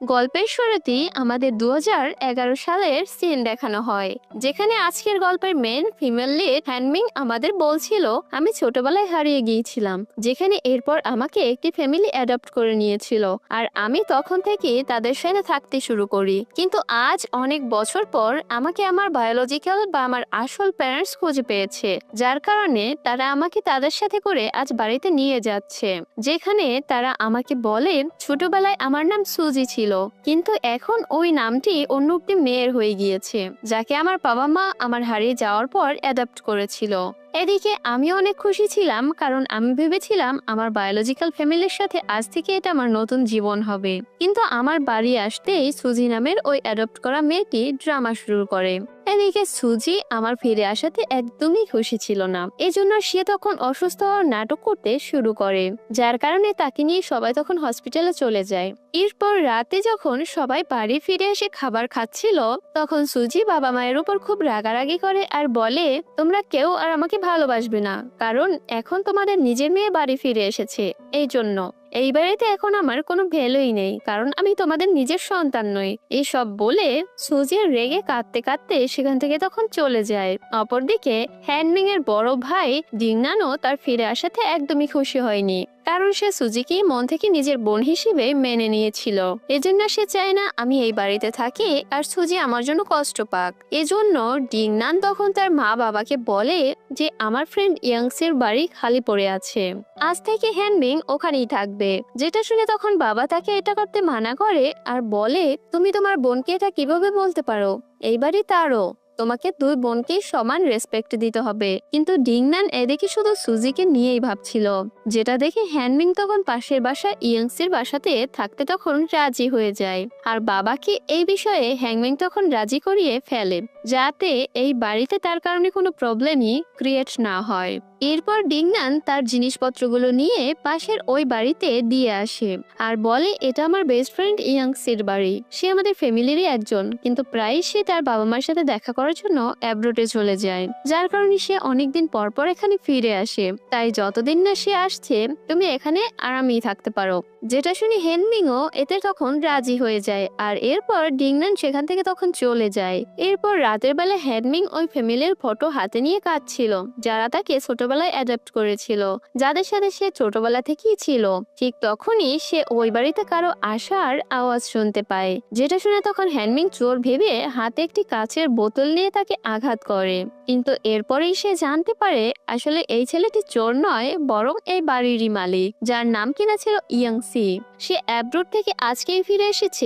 গল্পের শুরুতেই আমাদের 2011 সালের সিন দেখানো হয়, যেখানে আজকের গল্পের মেন ফিমেল লিড হ্যানমিং আমাদের বলছিল, আমি ছোটবেলায় হারিয়ে গিয়েছিলাম, যেখানে এরপর আমাকে একটি ফ্যামিলি অ্যাডপ্ট করে নিয়েছিল, আর আমি তখন থেকে তাদের সাথে থাকতে শুরু করি। কিন্তু আজ অনেক বছর পর আমাকে আমার বায়োলজিক্যাল বা আমার আসল প্যারেন্টস খুঁজে পেয়েছে, যার কারণে তারা আমাকে তাদের সাথে করে আজ বাড়িতে নিয়ে যাচ্ছে, যেখানে তারা আমাকে বলে ছোটবেলায় আমার নাম সুজি ছিল, কিন্তু এখন ওই নামটি অন্য একটি মেয়ের হয়ে গিয়েছে, যাকে আমার বাবা মা আমার হারিয়ে যাওয়ার পর অ্যাডাপ্ট করেছিল। এদিকে আমি অনেক খুশি ছিলাম, কারণ আমি ভেবেছিলাম আমার বায়োলজিক্যাল ফ্যামিলির সাথে আজ থেকে এটা আমার নতুন জীবন হবে। কিন্তু আমার বাড়ি আসতেই সুজি নামের ওই অ্যাডপ্ট করা মেয়েটি ড্রামা শুরু করে। এদিকে সুজি আমার ফিরে আসাতে একদমই খুশি ছিল না, এজন্য সে তখন অসুস্থ হওয়ার নাটক করতে শুরু করে, যার কারণে তাকে নিয়ে সবাই তখন হসপিটালে চলে যায়। এরপর রাতে যখন সবাই বাড়ি ফিরে এসে খাবার খাচ্ছিল, তখন সুজি বাবা মায়ের উপর খুব রাগারাগি করে আর বলে, তোমরা কেউ আর আমাকে ভালোবাসবে না, কারণ এখন তোমাদের নিজের মেয়ে বাড়ি ফিরে এসেছে, এই জন্য এই বাড়িতে এখন আমার কোনো ভ্যালুই নেই, কারণ আমি তোমাদের নিজের সন্তান নই। এইসব বলে সুজি রেগে কাঁদতে কাঁদতে সেখান থেকে তখন চলে যায়। অপরদিকে হ্যানমিং এর বড় ভাই ডিংনানও তার ফিরে আসাতে একদমই খুশি হয়নি, কারণ সে সুজিকে মন থেকে নিজের বোন হিসেবে মেনে নিয়েছিল। এজন্য সে চায় না আমি এই বাড়িতে থাকি আর সুজি আমার জন্য কষ্ট পাক। এজন্য ডিংনান তখন তার মা বাবাকে বলে যে আমার ফ্রেন্ড ইয়াংসের বাড়ি খালি পড়ে আছে, আজ থেকে হ্যানমিং ওখানেই থাকবে। যেটা শুনে তখন বাবা তাকে এটা করতে মানা করে আর বলে, তুমি তোমার বোনকে এটা কিভাবে বলতে পারো, এই বাড়ি তারও, তোমাকে দুই বোনকে সমান রেসপেক্ট দিতে হবে। কিন্তু ডিংনান এদিকে শুধু সুজিকে নিয়েই ভাবছিল, যেটা দেখে হ্যানমিং তখন পাশের বাসা ইয়াংসির বাসাতে থাকতে তখন রাজি হয়ে যায়। আর বাবাকে এই বিষয়ে হ্যানমিং তখন রাজি করিয়ে ফেলে, যাতে এই বাড়িতে তার কারণে কোনো প্রবলেমই ক্রিয়েট না হয়। এরপর ডিংনান তার জিনিসপত্রগুলো নিয়ে পাশের ওই বাড়িতে দিয়ে আসে আর বলে, এটা আমার বেস্ট ফ্রেন্ড ইয়াংসির বাড়ি, সে আমাদের ফ্যামিলিরই একজন, কিন্তু প্রায় সে তার বাবা মার সাথে দেখা করার জন্য অ্যাব্রোডে চলে যায়, যার কারণে সে অনেকদিন পর পর এখানে ফিরে আসে। তাই যতদিন না সে আসছে তুমি এখানে আরামেই থাকতে পারো। যেটা শুনে হেনমিংও এতে তখন রাজি হয়ে যায়, আর এরপর ডিংনান সেখান থেকে তখন চলে যায়। এরপর রাতের বেলা হেনমিং ওই ফ্যামিলির ফটো হাতে নিয়ে কাঁদছিল, যারা তাকে ছোটবেলায় অ্যাডাপ্ট করেছিল, যাদের সাথে সে ছোটবেলা থেকেই ছিল। ঠিক তখনই সে ওই বাড়িতে কারো আসার আওয়াজ শুনতে পায়, যেটা শুনে তখন হ্যানমিং চোর ভেবে হাতে একটি কাচের বোতল নিয়ে তাকে আঘাত করে। কিন্তু এরপরেই সে জানতে পারে আসলে এই ছেলেটি চোর নয়, বরং এই বাড়িরই মালিক, যার নাম কিনা ছিল ইয়াংসি। সে অ্যাব্রোড থেকে আজকেই ফিরে এসেছে